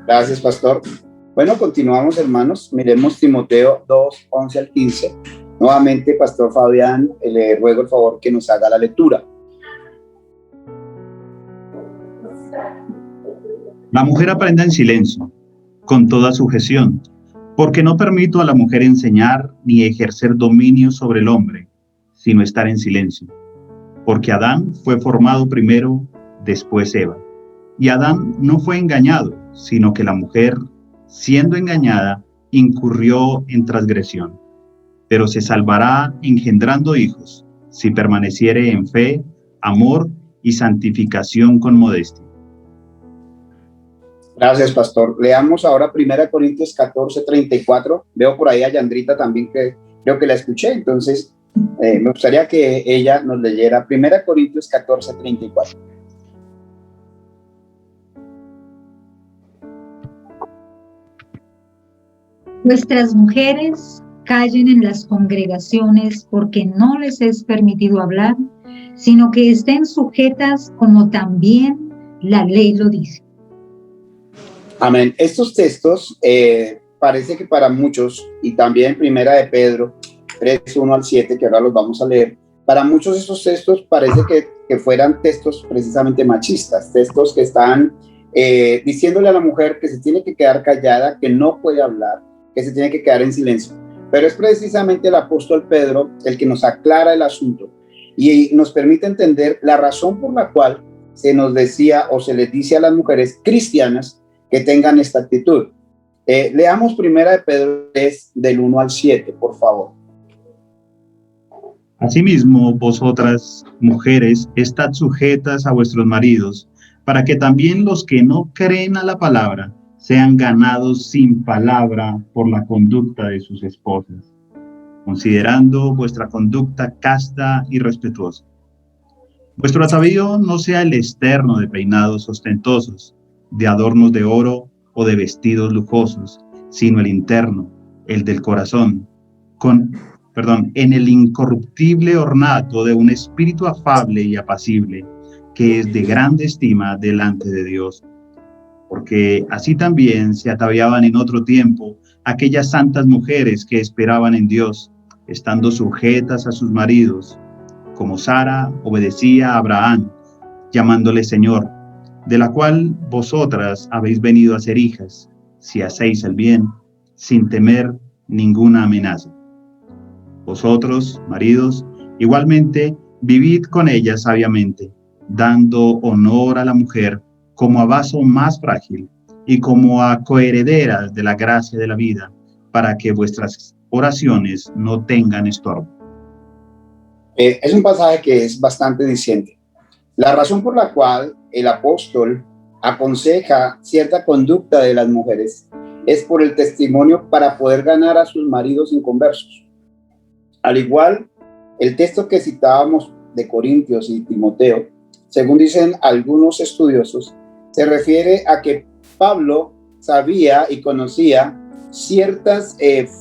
Gracias, pastor. Bueno, continuamos, hermanos. Miremos Timoteo 2, 11 al 15. Nuevamente, pastor Fabián, le ruego el favor que nos haga la lectura. La mujer aprenda en silencio, con toda sujeción, porque no permito a la mujer enseñar ni ejercer dominio sobre el hombre, sino estar en silencio. Porque Adán fue formado primero, después Eva. Y Adán no fue engañado, sino que la mujer, siendo engañada, incurrió en transgresión. Pero se salvará engendrando hijos, si permaneciere en fe, amor y santificación con modestia. Gracias, pastor. Leamos ahora 1 Corintios 14, 34. Veo por ahí a Yandrita también, que creo que la escuché, entonces me gustaría que ella nos leyera 1 Corintios 14, 34. Vuestras mujeres callen en las congregaciones, porque no les es permitido hablar, sino que estén sujetas como también la ley lo dice. Amén. Estos textos parece que para muchos, y también Primera de Pedro 3, 1 al 7, que ahora los vamos a leer, para muchos estos textos parece que fueran textos precisamente machistas, textos que están diciéndole a la mujer que se tiene que quedar callada, que no puede hablar, que se tiene que quedar en silencio. Pero es precisamente el apóstol Pedro el que nos aclara el asunto y nos permite entender la razón por la cual se nos decía o se les dice a las mujeres cristianas que tengan esta actitud. Leamos Primera de Pedro 3, del 1 al 7, por favor. Asimismo, vosotras, mujeres, estad sujetas a vuestros maridos, para que también los que no creen a la palabra sean ganados sin palabra por la conducta de sus esposas, considerando vuestra conducta casta y respetuosa. Vuestro atavío no sea el externo de peinados ostentosos, de adornos de oro o de vestidos lujosos, sino el interno, el del corazón, en el incorruptible ornato de un espíritu afable y apacible, que es de grande estima delante de Dios. Porque así también se ataviaban en otro tiempo aquellas santas mujeres que esperaban en Dios, estando sujetas a sus maridos, como Sara obedecía a Abraham, llamándole Señor, de la cual vosotras habéis venido a ser hijas, si hacéis el bien, sin temer ninguna amenaza. Vosotros, maridos, igualmente vivid con ella sabiamente, dando honor a la mujer como a vaso más frágil y como a coherederas de la gracia de la vida, para que vuestras oraciones no tengan estorbo. Es un pasaje que es bastante diciente. La razón por la cual el apóstol aconseja cierta conducta de las mujeres es por el testimonio para poder ganar a sus maridos inconversos. Al igual, el texto que citábamos de Corintios y Timoteo, según dicen algunos estudiosos, se refiere a que Pablo sabía y conocía ciertos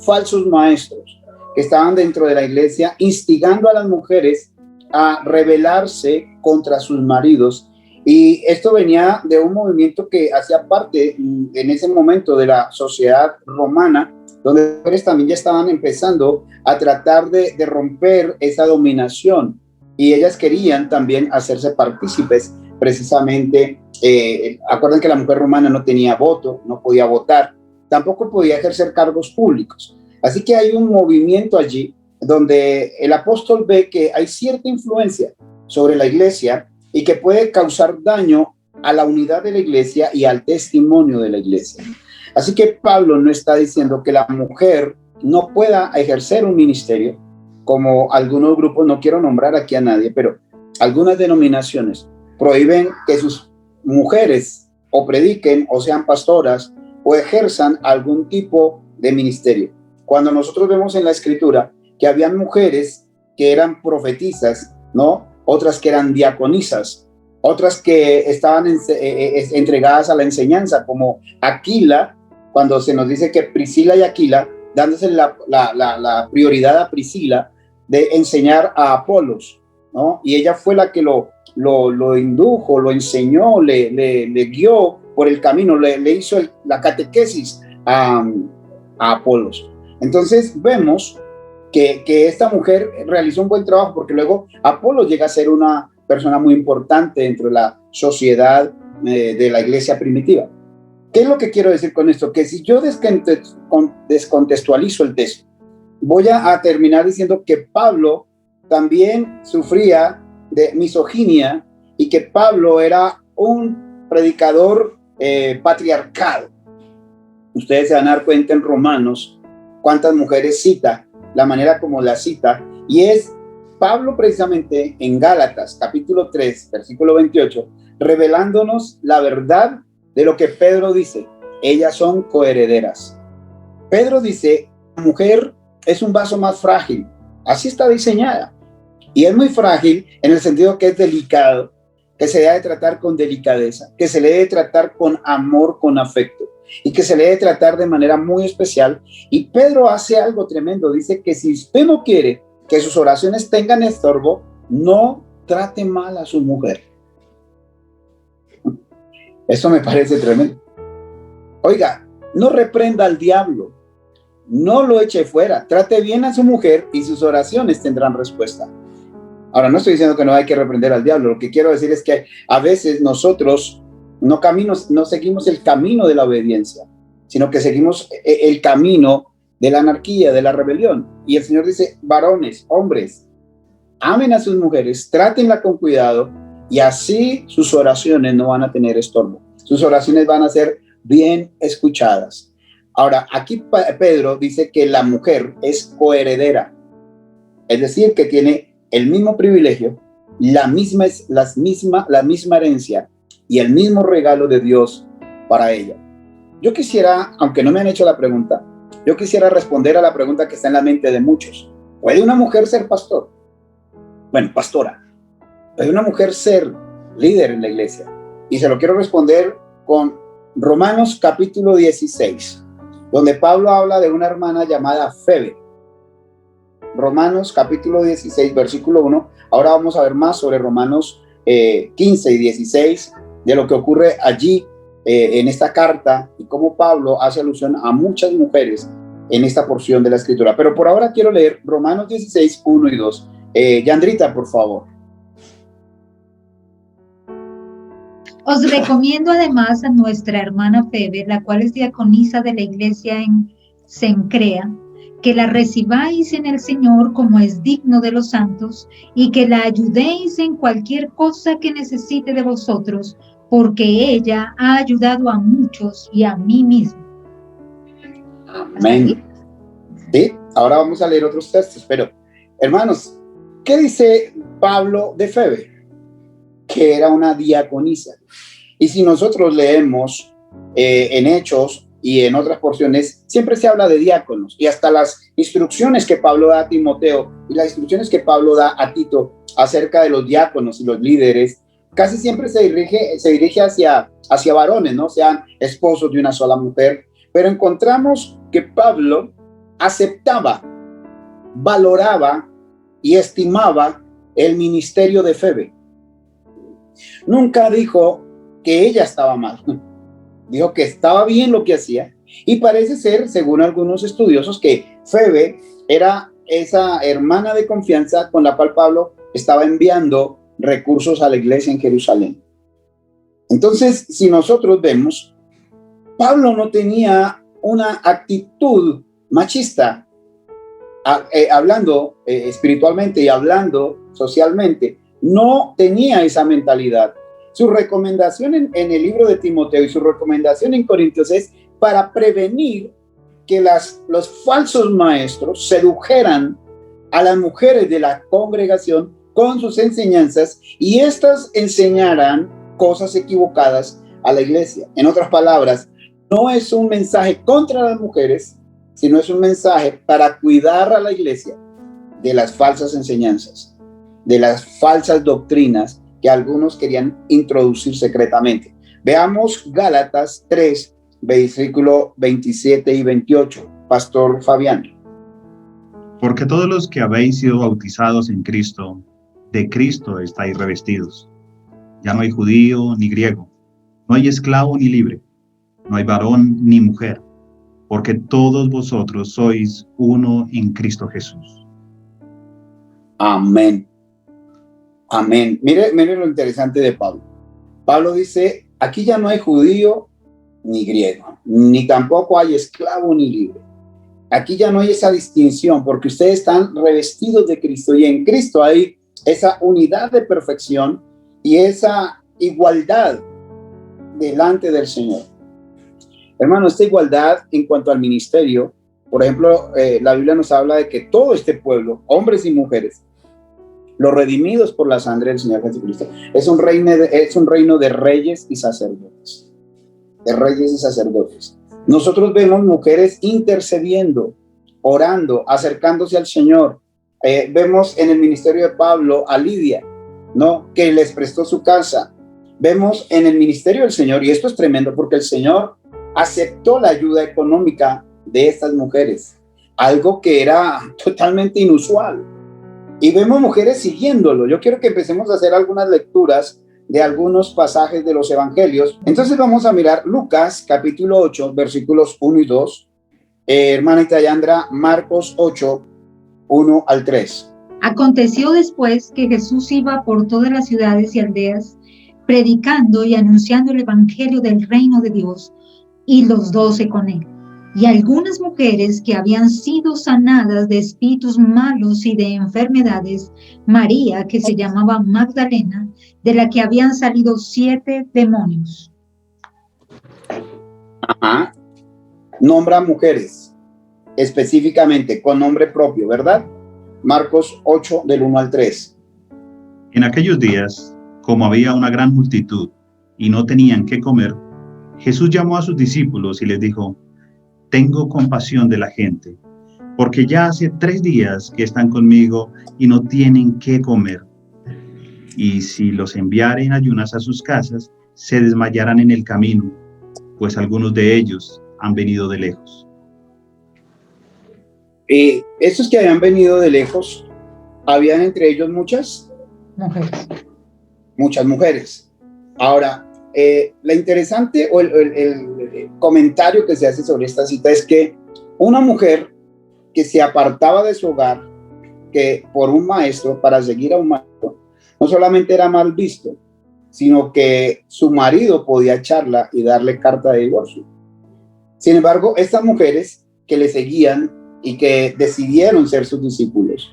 falsos maestros que estaban dentro de la iglesia instigando a las mujeres a rebelarse contra sus maridos, y esto venía de un movimiento que hacía parte en ese momento de la sociedad romana, donde las mujeres también ya estaban empezando a tratar de romper esa dominación, y ellas querían también hacerse partícipes precisamente. Acuerdan que la mujer romana no tenía voto, no podía votar, tampoco podía ejercer cargos públicos. Así que hay un movimiento allí donde el apóstol ve que hay cierta influencia sobre la iglesia y que puede causar daño a la unidad de la iglesia y al testimonio de la iglesia. Así que Pablo no está diciendo que la mujer no pueda ejercer un ministerio, como algunos grupos, no quiero nombrar aquí a nadie, pero algunas denominaciones prohíben que sus mujeres o prediquen o sean pastoras o ejerzan algún tipo de ministerio. Cuando nosotros vemos en la escritura que habían mujeres que eran profetisas, ¿no? Otras que eran diaconisas, otras que estaban entregadas a la enseñanza, como Aquila, cuando se nos dice que Priscila y Aquila, dándose la prioridad a Priscila de enseñar a Apolos, ¿no? Y ella fue la que lo indujo, lo enseñó, le guió por el camino, le hizo la catequesis a Apolos. Entonces vemos que esta mujer realizó un buen trabajo, porque luego Apolos llega a ser una persona muy importante dentro de la sociedad de la iglesia primitiva. ¿Qué es lo que quiero decir con esto? Que si yo descontextualizo el texto, voy a terminar diciendo que Pablo también sufría de misoginia y que Pablo era un predicador patriarcal. Ustedes se van a dar cuenta en Romanos cuántas mujeres cita, la manera como la cita, y es Pablo precisamente en Gálatas capítulo 3, versículo 28, revelándonos la verdad de lo que Pedro dice: ellas son coherederas. Pedro dice: la mujer es un vaso más frágil, así está diseñada, y es muy frágil en el sentido que es delicado, que se debe tratar con delicadeza, que se le debe tratar con amor, con afecto, y que se le debe tratar de manera muy especial. Y Pedro hace algo tremendo, dice que si usted no quiere que sus oraciones tengan estorbo, no trate mal a su mujer. Eso me parece tremendo. Oiga, no reprenda al diablo, no lo eche fuera, trate bien a su mujer y sus oraciones tendrán respuesta. Ahora, no estoy diciendo que no hay que reprender al diablo, lo que quiero decir es que a veces nosotros no seguimos el camino de la obediencia, sino que seguimos el camino de la anarquía, de la rebelión. Y el Señor dice: varones, hombres, amen a sus mujeres, trátenla con cuidado, y así sus oraciones no van a tener estorbo. Sus oraciones van a ser bien escuchadas. Ahora, aquí Pedro dice que la mujer es coheredera, es decir, que tiene el mismo privilegio, la misma herencia y el mismo regalo de Dios para ella. Yo quisiera, aunque no me han hecho la pregunta, yo quisiera responder a la pregunta que está en la mente de muchos. ¿Puede una mujer ser pastor? Bueno, pastora. ¿Puede una mujer ser líder en la iglesia? Y se lo quiero responder con Romanos capítulo 16, donde Pablo habla de una hermana llamada Febe. Romanos capítulo 16, versículo 1. Ahora vamos a ver más sobre Romanos 15 y 16, de lo que ocurre allí en esta carta y cómo Pablo hace alusión a muchas mujeres en esta porción de la escritura. Pero por ahora quiero leer Romanos 16, 1 y 2. Yandrita, por favor. Os recomiendo además a nuestra hermana Febe, la cual es diaconisa de la iglesia en Cencrea, que la recibáis en el Señor como es digno de los santos, y que la ayudéis en cualquier cosa que necesite de vosotros, porque ella ha ayudado a muchos y a mí mismo. Amén. Sí, ahora vamos a leer otros textos, pero hermanos, ¿qué dice Pablo de Febe? Que era una diaconisa. Y si nosotros leemos en Hechos y en otras porciones, siempre se habla de diáconos, y hasta las instrucciones que Pablo da a Timoteo y las instrucciones que Pablo da a Tito acerca de los diáconos y los líderes, casi siempre se dirige hacia varones, ¿no? Sean esposos de una sola mujer. Pero encontramos que Pablo aceptaba, valoraba y estimaba el ministerio de Febe. Nunca dijo que ella estaba mal, dijo que estaba bien lo que hacía, y parece ser, según algunos estudiosos, que Febe era esa hermana de confianza con la cual Pablo estaba enviando recursos a la iglesia en Jerusalén. Entonces, si nosotros vemos, Pablo no tenía una actitud machista, hablando espiritualmente y hablando socialmente. No tenía esa mentalidad. Su recomendación en el libro de Timoteo y su recomendación en Corintios es para prevenir que los falsos maestros sedujeran a las mujeres de la congregación con sus enseñanzas, y éstas enseñaran cosas equivocadas a la iglesia. En otras palabras, no es un mensaje contra las mujeres, sino es un mensaje para cuidar a la iglesia de las falsas enseñanzas, de las falsas doctrinas que algunos querían introducir secretamente. Veamos Gálatas 3, versículo 27 y 28. Pastor Fabián. Porque todos los que habéis sido bautizados en Cristo, de Cristo estáis revestidos. Ya no hay judío ni griego, No hay esclavo ni libre, no hay varón ni mujer, porque todos vosotros sois uno en Cristo Jesús. Amén. Amén. Mire lo interesante de Pablo. Pablo dice, aquí ya no hay judío ni griego, ni tampoco hay esclavo ni libre. Aquí ya no hay esa distinción, porque ustedes están revestidos de Cristo, y en Cristo hay esa unidad de perfección y esa igualdad delante del Señor. Hermano, esta igualdad en cuanto al ministerio, por ejemplo, la Biblia nos habla de que todo este pueblo, hombres y mujeres, los redimidos por la sangre del Señor Jesucristo, es un reino de reyes y sacerdotes. De reyes y sacerdotes. Nosotros vemos mujeres intercediendo, orando, acercándose al Señor. Vemos en el ministerio de Pablo a Lidia, ¿no?, que les prestó su casa. Vemos en el ministerio del Señor, y esto es tremendo porque el Señor aceptó la ayuda económica de estas mujeres, algo que era totalmente inusual. Y vemos mujeres siguiéndolo. Yo quiero que empecemos a hacer algunas lecturas de algunos pasajes de los evangelios. Entonces vamos a mirar Lucas capítulo 8, versículos 1 y 2. Hermanita Yandra, Marcos 8, 1 al 3. Aconteció después que Jesús iba por todas las ciudades y aldeas, predicando y anunciando el evangelio del reino de Dios, y los 12 con él. Y algunas mujeres que habían sido sanadas de espíritus malos y de enfermedades, María, que se llamaba Magdalena, de la que habían salido 7 demonios. Ajá. Nombra mujeres, específicamente, con nombre propio, ¿verdad? Marcos 8, del 1 al 3. En aquellos días, como había una gran multitud y no tenían qué comer, Jesús llamó a sus discípulos y les dijo: tengo compasión de la gente, porque ya hace 3 días que están conmigo y no tienen qué comer. Y si los enviare en ayunas a sus casas, se desmayarán en el camino, pues algunos de ellos han venido de lejos. Estos que habían venido de lejos, habían entre ellos muchas mujeres. Ahora, la interesante o el comentario que se hace sobre esta cita es que una mujer que se apartaba de su hogar que por un maestro para seguir a un maestro, no solamente era mal visto, sino que su marido podía echarla y darle carta de divorcio. Sin embargo, estas mujeres que le seguían y que decidieron ser sus discípulos,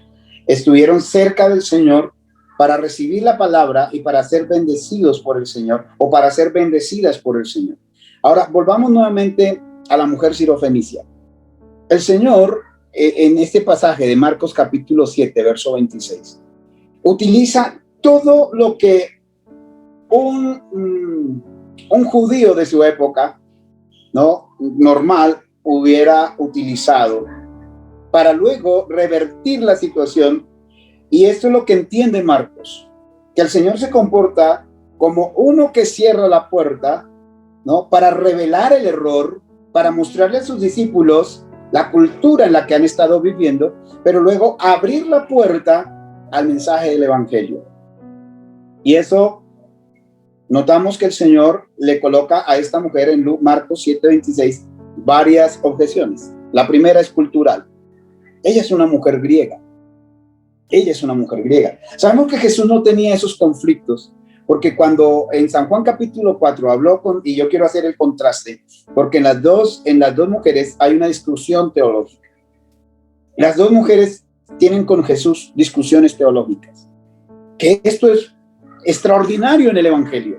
estuvieron cerca del Señor para recibir la palabra y para ser bendecidos por el Señor, o para ser bendecidas por el Señor. Ahora, volvamos nuevamente a la mujer sirofenicia. El Señor, en este pasaje de Marcos capítulo 7, verso 26, utiliza todo lo que un judío de su época, ¿no?, normal, hubiera utilizado para luego revertir la situación. Y esto es lo que entiende Marcos, que el Señor se comporta como uno que cierra la puerta, ¿no?, para revelar el error, para mostrarle a sus discípulos la cultura en la que han estado viviendo, pero luego abrir la puerta al mensaje del evangelio. Y eso notamos que el Señor le coloca a esta mujer en Marcos 7:26 varias objeciones. La primera es cultural. Ella es una mujer griega. Ella es una mujer griega. Sabemos que Jesús no tenía esos conflictos, porque cuando en San Juan capítulo 4 habló y yo quiero hacer el contraste, porque en las dos mujeres hay una discusión teológica. Las dos mujeres tienen con Jesús discusiones teológicas, que esto es extraordinario en el evangelio,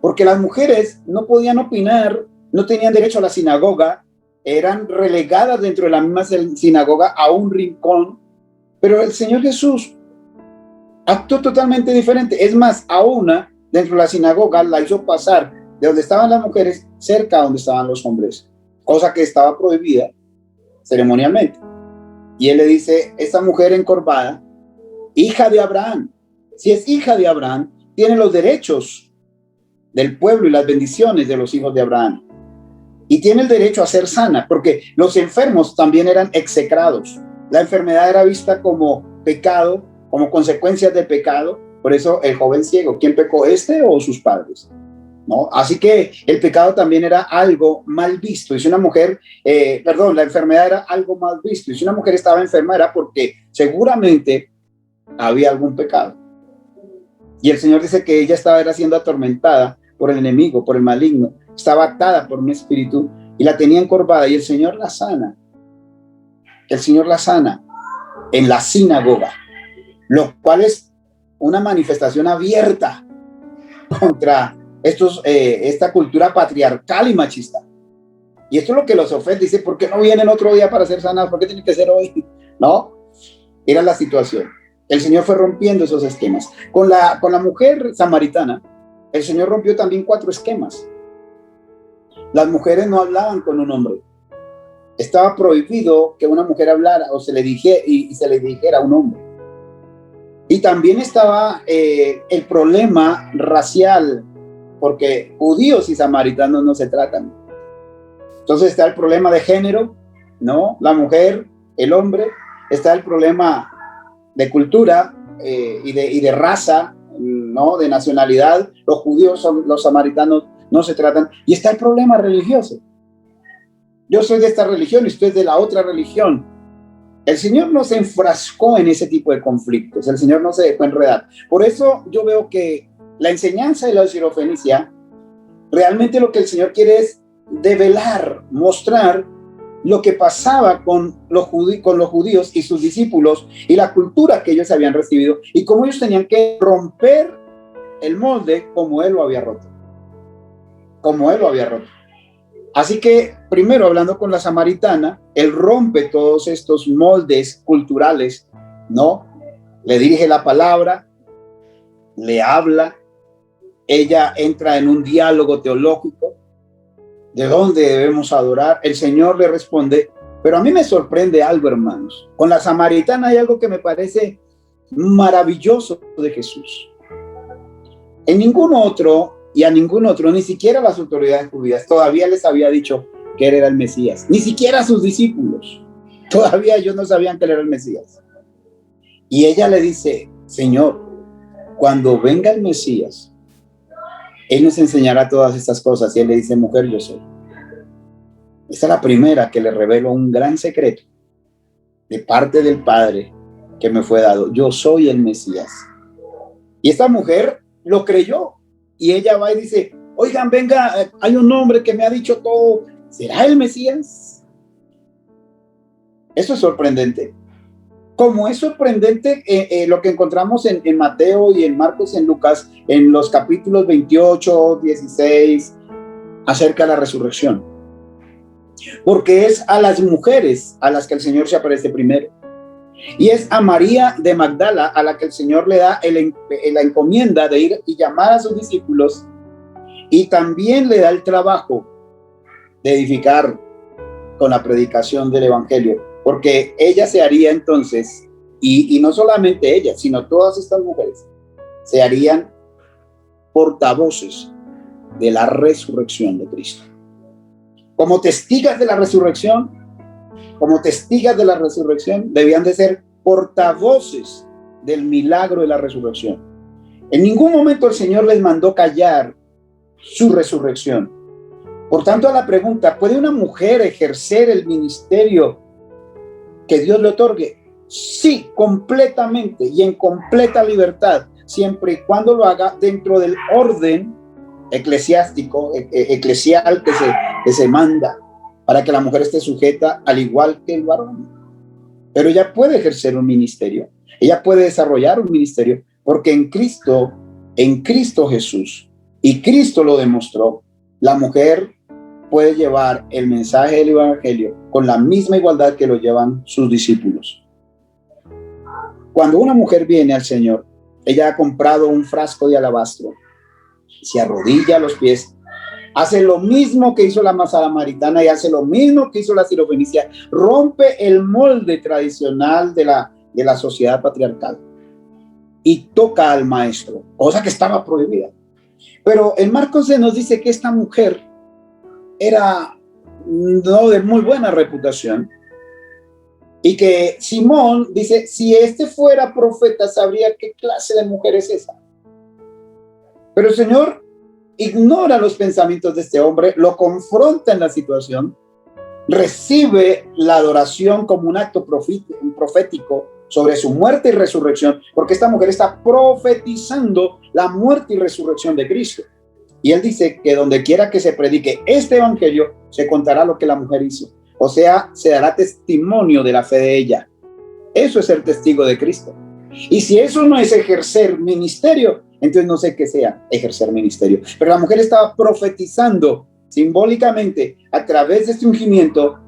porque las mujeres no podían opinar, no tenían derecho a la sinagoga, eran relegadas dentro de la misma sinagoga a un rincón. Pero el Señor Jesús actuó totalmente diferente. Es más, a una dentro de la sinagoga la hizo pasar de donde estaban las mujeres cerca a donde estaban los hombres, cosa que estaba prohibida ceremonialmente. Y él le dice: esta mujer encorvada, hija de Abraham, si es hija de Abraham, tiene los derechos del pueblo y las bendiciones de los hijos de Abraham. Y tiene el derecho a ser sana, porque los enfermos también eran execrados. La enfermedad era vista como pecado, como consecuencias de pecado. Por eso el joven ciego, ¿quién pecó, este o sus padres? ¿no? Así que el pecado también era algo mal visto. Y si una mujer, la enfermedad era algo mal visto. Y si una mujer estaba enferma era porque seguramente había algún pecado. Y el Señor dice que ella estaba siendo atormentada por el enemigo, por el maligno. Estaba atada por un espíritu y la tenía encorvada, y el Señor la sana. El Señor la sana en la sinagoga, lo cual es una manifestación abierta contra esta cultura patriarcal y machista. Y esto es lo que los ofende. Dice, ¿por qué no vienen otro día para ser sanados? ¿Por qué tiene que ser hoy? ¿No? Era la situación. El Señor fue rompiendo esos esquemas. Con la mujer samaritana, el Señor rompió también 4 esquemas. Las mujeres no hablaban con un hombre. Estaba prohibido que una mujer hablara o se le dijera a un hombre. Y también estaba el problema racial, porque judíos y samaritanos no se tratan. Entonces está el problema de género, ¿no? La mujer, el hombre. Está el problema de cultura y de raza, ¿no? De nacionalidad. Los judíos, los samaritanos no se tratan. Y está el problema religioso. Yo soy de esta religión y usted es de la otra religión. El Señor no se enfrascó en ese tipo de conflictos. El Señor no se dejó enredar. Por eso yo veo que la enseñanza de la sirofenicia, realmente lo que el Señor quiere es develar, mostrar lo que pasaba con los judíos y sus discípulos y la cultura que ellos habían recibido y cómo ellos tenían que romper el molde como Él lo había roto. Como Él lo había roto. Así que, primero, hablando con la samaritana, Él rompe todos estos moldes culturales, ¿no? Le dirige la palabra, le habla, ella entra en un diálogo teológico, ¿de dónde debemos adorar? El Señor le responde, pero a mí me sorprende algo, hermanos. Con la samaritana hay algo que me parece maravilloso de Jesús. En ningún otro, y a ningún otro, ni siquiera las autoridades judías, todavía les había dicho que Él era el Mesías. Ni siquiera a sus discípulos. Todavía ellos no sabían que Él era el Mesías. Y ella le dice, Señor, cuando venga el Mesías, Él nos enseñará todas estas cosas. Y Él le dice, mujer, yo soy. Esta es la primera que le revelo un gran secreto de parte del Padre que me fue dado. Yo soy el Mesías. Y esta mujer lo creyó. Y ella va y dice, oigan, venga, hay un hombre que me ha dicho todo. ¿Será el Mesías? Eso es sorprendente. Como es sorprendente lo que encontramos en Mateo y en Marcos y en Lucas, en los capítulos 28, 16, acerca de la resurrección. Porque es a las mujeres a las que el Señor se aparece primero. Y es a María de Magdala a la que el Señor le da la encomienda de ir y llamar a sus discípulos, y también le da el trabajo de edificar con la predicación del Evangelio, porque ella se haría entonces, y no solamente ella, sino todas estas mujeres, se harían portavoces de la resurrección de Cristo. Como testigas de la resurrección, debían de ser portavoces del milagro de la resurrección. En ningún momento el Señor les mandó callar su resurrección. Por tanto, a la pregunta, ¿puede una mujer ejercer el ministerio que Dios le otorgue? Sí, completamente y en completa libertad, siempre y cuando lo haga dentro del orden eclesiástico, eclesial que se manda, para que la mujer esté sujeta al igual que el varón. Pero ella puede ejercer un ministerio, ella puede desarrollar un ministerio, porque en Cristo Jesús, y Cristo lo demostró, la mujer puede llevar el mensaje del Evangelio con la misma igualdad que lo llevan sus discípulos. Cuando una mujer viene al Señor, ella ha comprado un frasco de alabastro, se arrodilla a los pies, hace lo mismo que hizo la samaritana y hace lo mismo que hizo la sirofenicia, rompe el molde tradicional de la sociedad patriarcal y toca al maestro, cosa que estaba prohibida. Pero en Marcos se nos dice que esta mujer era no de muy buena reputación y que Simón dice, si este fuera profeta sabría qué clase de mujer es esa. Pero el Señor ignora los pensamientos de este hombre, lo confronta en la situación, recibe la adoración como un acto profético sobre su muerte y resurrección, porque esta mujer está profetizando la muerte y resurrección de Cristo. Y él dice que donde quiera que se predique este evangelio, se contará lo que la mujer hizo. O sea, se dará testimonio de la fe de ella. Eso es ser testigo de Cristo. Y si eso no es ejercer ministerio, entonces no sé qué sea ejercer ministerio. Pero la mujer estaba profetizando simbólicamente a través de este ungimiento,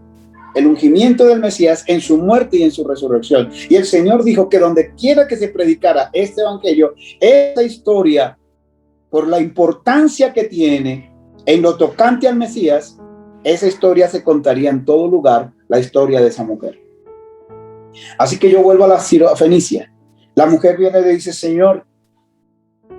el ungimiento del Mesías en su muerte y en su resurrección. Y el Señor dijo que donde quiera que se predicara este evangelio, esta historia, por la importancia que tiene en lo tocante al Mesías, esa historia se contaría en todo lugar, la historia de esa mujer. Así que yo vuelvo a la Fenicia. La mujer viene y le dice: Señor,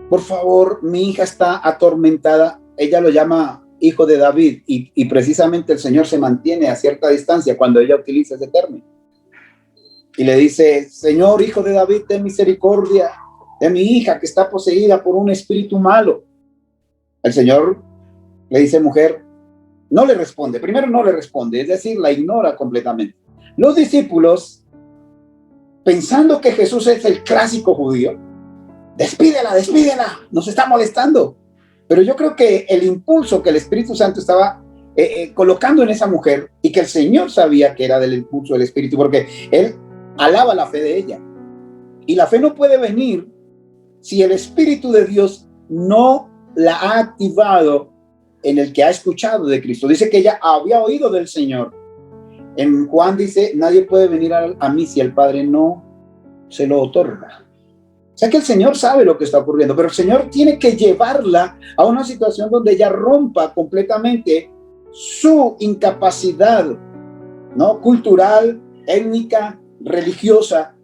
por favor, mi hija está atormentada. Ella lo llama hijo de David, y precisamente el Señor se mantiene a cierta distancia cuando ella utiliza ese término. Y le dice: Señor, hijo de David, ten misericordia de mi hija que está poseída por un espíritu malo. El Señor le dice: mujer, no le responde. Primero no le responde, es decir, la ignora completamente. Los discípulos, pensando que Jesús es el clásico judío, despídela, nos está molestando. Pero yo creo que el impulso que el Espíritu Santo estaba colocando en esa mujer, y que el Señor sabía que era del impulso del Espíritu, porque Él alaba la fe de ella. Y la fe no puede venir si el Espíritu de Dios no la ha activado en el que ha escuchado de Cristo. Dice que ella había oído del Señor. En Juan dice: nadie puede venir a mí si el Padre no se lo otorga. O sea que el Señor sabe lo que está ocurriendo, pero el Señor tiene que llevarla a una situación donde ella rompa completamente su incapacidad, ¿no?, cultural, étnica, religiosa,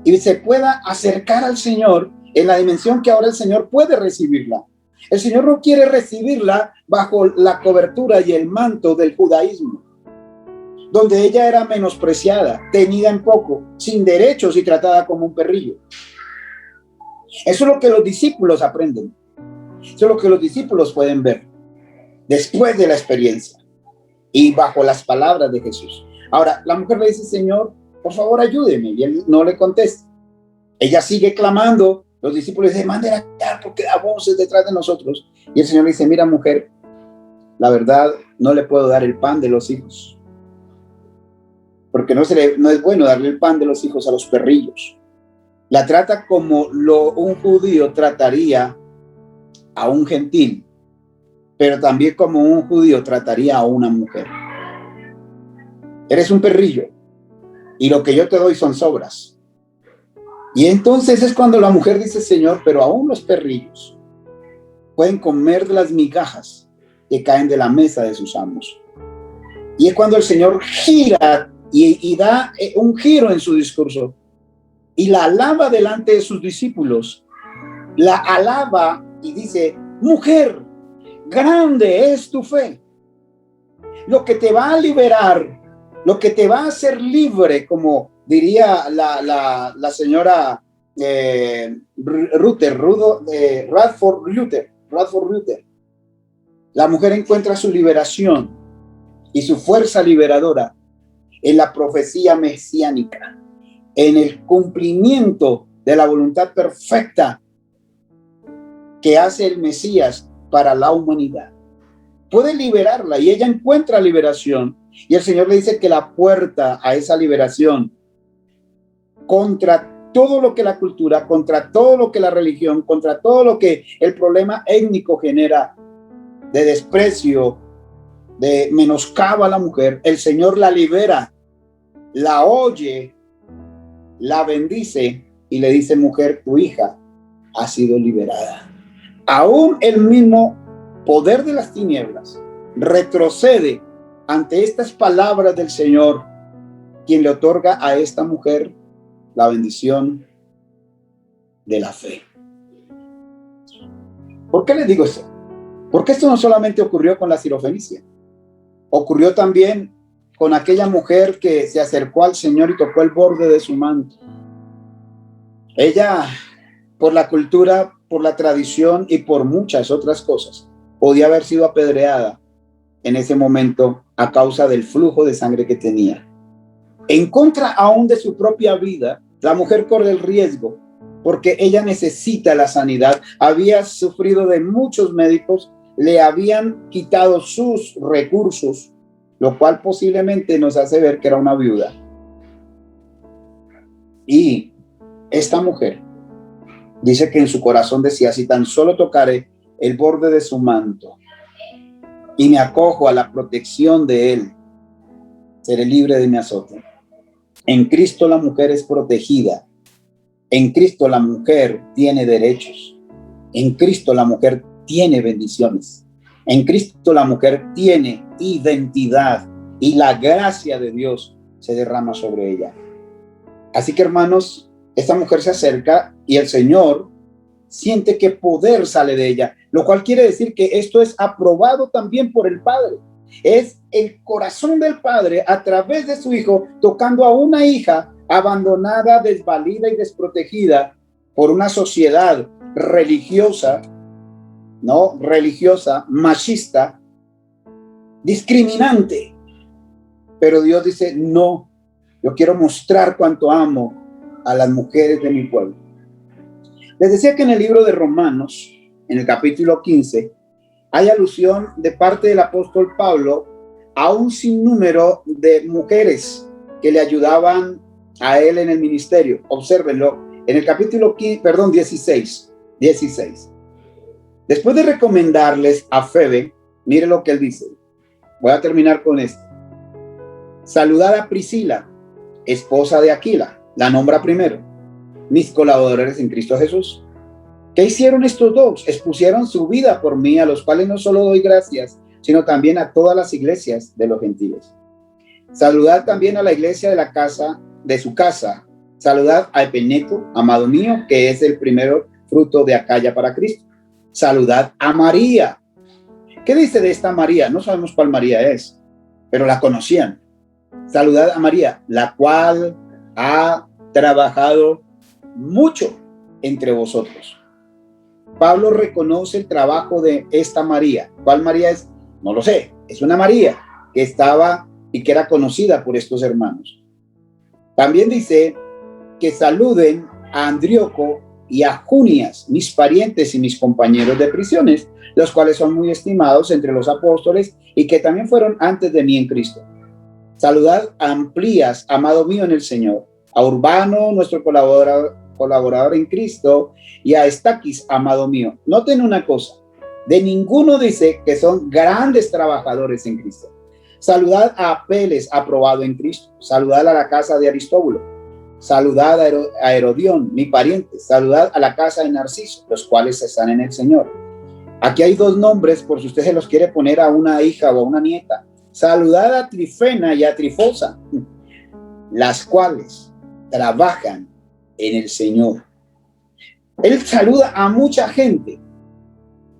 y se pueda acercar al Señor en la dimensión que ahora el Señor puede recibirla. El Señor no quiere recibirla bajo la cobertura y el manto del judaísmo, donde ella era menospreciada, tenida en poco, sin derechos y tratada como un perrillo. Eso es lo que los discípulos aprenden. Eso es lo que los discípulos pueden ver después de la experiencia y bajo las palabras de Jesús. Ahora, la mujer le dice: Señor, por favor, ayúdeme. Y él no le contesta. Ella sigue clamando. Los discípulos dicen: mándenla acá porque da voces detrás de nosotros. Y el Señor le dice: mira, mujer, la verdad, no le puedo dar el pan de los hijos, porque no es bueno darle el pan de los hijos a los perrillos. La trata como un judío trataría a un gentil, pero también como un judío trataría a una mujer. Eres un perrillo y lo que yo te doy son sobras. Y entonces es cuando la mujer dice: Señor, pero aún los perrillos pueden comer de las migajas que caen de la mesa de sus amos. Y es cuando el Señor gira y da un giro en su discurso y la alaba delante de sus discípulos. La alaba y dice: mujer, grande es tu fe. Lo que te va a liberar, lo que te va a hacer libre, como diría la señora Radford Luther. La mujer encuentra su liberación y su fuerza liberadora en la profecía mesiánica, en el cumplimiento de la voluntad perfecta que hace el Mesías para la humanidad. Puede liberarla y ella encuentra liberación. Y el Señor le dice que la puerta a esa liberación, contra todo lo que la cultura, contra todo lo que la religión, contra todo lo que el problema étnico genera de desprecio, de menoscabo a la mujer, el Señor la libera, la oye, la bendice y le dice: mujer, tu hija ha sido liberada. Aún el mismo poder de las tinieblas retrocede ante estas palabras del Señor, quien le otorga a esta mujer la bendición de la fe. ¿Por qué les digo esto? Porque esto no solamente ocurrió con la sirofenicia, ocurrió también con aquella mujer que se acercó al Señor y tocó el borde de su manto. Ella, por la cultura, por la tradición y por muchas otras cosas, podía haber sido apedreada en ese momento a causa del flujo de sangre que tenía. En contra aún de su propia vida, la mujer corre el riesgo porque ella necesita la sanidad. Había sufrido de muchos médicos, le habían quitado sus recursos, lo cual posiblemente nos hace ver que era una viuda. Y esta mujer dice que en su corazón decía: si tan solo tocaré el borde de su manto y me acojo a la protección de él, seré libre de mi azote. En Cristo la mujer es protegida. En Cristo la mujer tiene derechos. En Cristo la mujer tiene bendiciones. En Cristo la mujer tiene identidad y la gracia de Dios se derrama sobre ella. Así que, hermanos, esta mujer se acerca y el Señor siente que poder sale de ella, lo cual quiere decir que esto es aprobado también por el Padre. Es el corazón del Padre a través de su Hijo tocando a una hija abandonada, desvalida y desprotegida por una sociedad religiosa, machista, discriminante. Pero Dios dice: no, yo quiero mostrar cuánto amo a las mujeres de mi pueblo. Les decía que en el libro de Romanos, en el capítulo 15, hay alusión de parte del apóstol Pablo a un sinnúmero de mujeres que le ayudaban a él en el ministerio. Obsérvenlo en el capítulo 16. Después de recomendarles a Febe, mire lo que él dice. Voy a terminar con esto. Saludad a Priscila, esposa de Aquila, la nombra primero, mis colaboradores en Cristo Jesús. ¿Qué hicieron estos dos? Expusieron su vida por mí, a los cuales no solo doy gracias, sino también a todas las iglesias de los gentiles. Saludad también a la iglesia de su casa. Saludad a Epeneto, amado mío, que es el primero fruto de Acaya para Cristo. Saludad a María. ¿Qué dice de esta María? No sabemos cuál María es, pero la conocían. Saludad a María, la cual ha trabajado mucho entre vosotros. Pablo reconoce el trabajo de esta María. ¿Cuál María es? No lo sé. Es una María que estaba y que era conocida por estos hermanos. También dice que saluden a Andríoco y a Junias, mis parientes y mis compañeros de prisiones, los cuales son muy estimados entre los apóstoles y que también fueron antes de mí en Cristo. Saludad a Amplías, amado mío en el Señor, a Urbano, nuestro colaborador en Cristo, y a Estaquis, amado mío. Noten una cosa, de ninguno dice que son grandes trabajadores en Cristo. Saludad a Apeles, aprobado en Cristo. Saludad a la casa de Aristóbulo. Saludad a Herodión, mi pariente. Saludad a la casa de Narciso, los cuales están en el Señor. Aquí hay dos nombres, por si usted se los quiere poner a una hija o a una nieta. Saludad a Trifena y a Trifosa, las cuales trabajan en el Señor. Él saluda a mucha gente,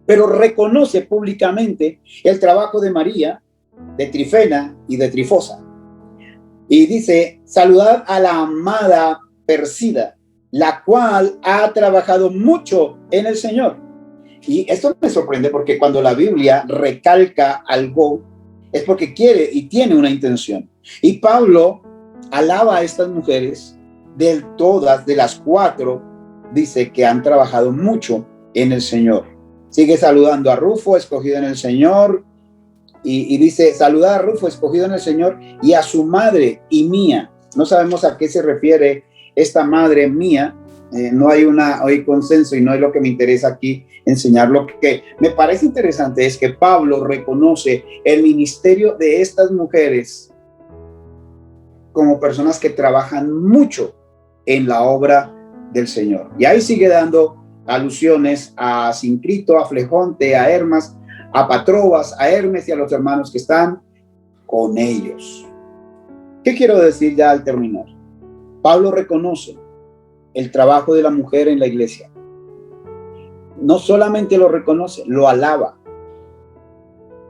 pero reconoce públicamente el trabajo de María, de Trifena y de Trifosa. Y dice: saludad a la amada Persida, la cual ha trabajado mucho en el Señor. Y esto me sorprende porque cuando la Biblia recalca algo es porque quiere y tiene una intención. Y Pablo alaba a estas mujeres, de todas, de las cuatro, dice que han trabajado mucho en el Señor. Sigue saludando a Rufo, escogido en el Señor, y dice: saludad a Rufo, escogido en el Señor, y a su madre y mía. No sabemos a qué se refiere esta madre mía. No hay consenso y no es lo que me interesa aquí enseñar. Lo que me parece interesante es que Pablo reconoce el ministerio de estas mujeres como personas que trabajan mucho en la obra del Señor. Y ahí sigue dando alusiones a Sincrito, a Flegonte, a Hermas, a Patrobas, a Hermes y a los hermanos que están con ellos. ¿Qué quiero decir ya al terminar? Pablo reconoce el trabajo de la mujer en la iglesia. No solamente lo reconoce, lo alaba.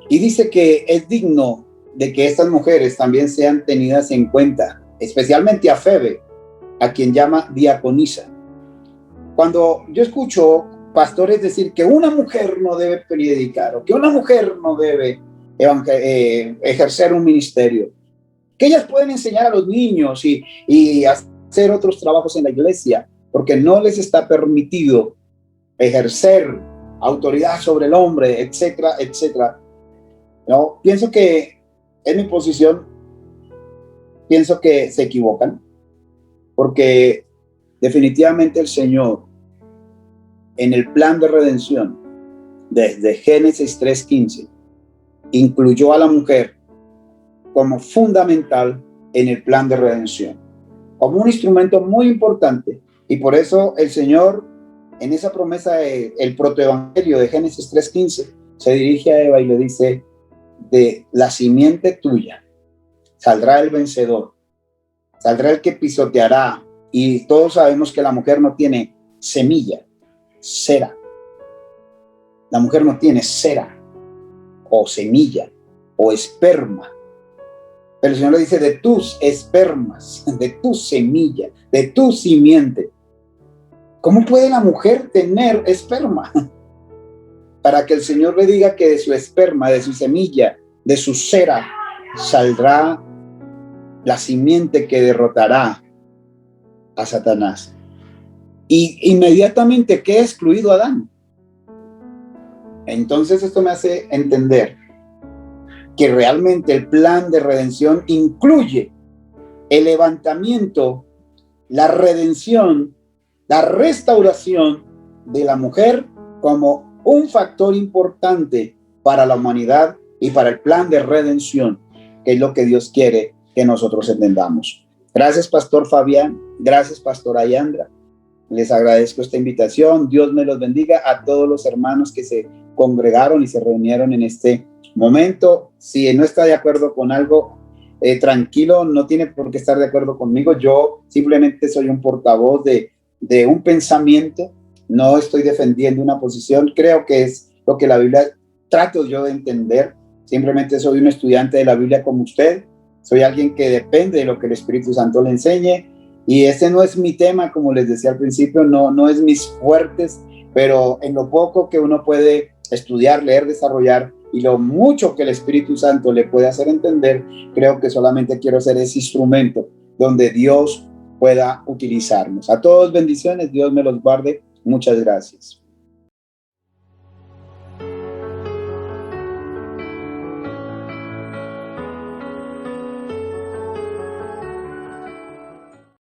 Y dice que es digno de que estas mujeres también sean tenidas en cuenta, especialmente a Febe, a quien llama diaconisa. Cuando yo escucho pastor es decir que una mujer no debe predicar o que una mujer no debe ejercer un ministerio, que ellas pueden enseñar a los niños y hacer otros trabajos en la iglesia, porque no les está permitido ejercer autoridad sobre el hombre, etcétera, etcétera. No, pienso que en mi posición, pienso que se equivocan, porque definitivamente el Señor, en el plan de redención, desde Génesis 3:15, incluyó a la mujer como fundamental en el plan de redención, como un instrumento muy importante. Y por eso el Señor, en esa promesa, el protoevangelio de Génesis 3:15, se dirige a Eva y le dice: de la simiente tuya saldrá el vencedor, saldrá el que pisoteará. Y todos sabemos que la mujer no tiene semilla, cera. La mujer no tiene cera o semilla o esperma. Pero el Señor le dice: de tus espermas, de tu semilla, de tu simiente. ¿Cómo puede la mujer tener esperma? Para que el Señor le diga que de su esperma, de su semilla, de su cera, saldrá la simiente que derrotará a Satanás. Y inmediatamente queda excluido Adán. Entonces esto me hace entender que realmente el plan de redención incluye el levantamiento, la redención, la restauración de la mujer como un factor importante para la humanidad y para el plan de redención, que es lo que Dios quiere que nosotros entendamos. Gracias, Pastor Fabián. Gracias, Pastor Ayandra. Les agradezco esta invitación. Dios me los bendiga a todos los hermanos que se congregaron y se reunieron en este momento. Si no está de acuerdo con algo, tranquilo, no tiene por qué estar de acuerdo conmigo. Yo simplemente soy un portavoz de un pensamiento. No estoy defendiendo una posición. Creo que es lo que la Biblia trato yo de entender. Simplemente soy un estudiante de la Biblia como usted. Soy alguien que depende de lo que el Espíritu Santo le enseñe. Y ese no es mi tema, como les decía al principio, no es mis fuertes, pero en lo poco que uno puede estudiar, leer, desarrollar y lo mucho que el Espíritu Santo le puede hacer entender, creo que solamente quiero ser ese instrumento donde Dios pueda utilizarnos. A todos bendiciones, Dios me los guarde. Muchas gracias.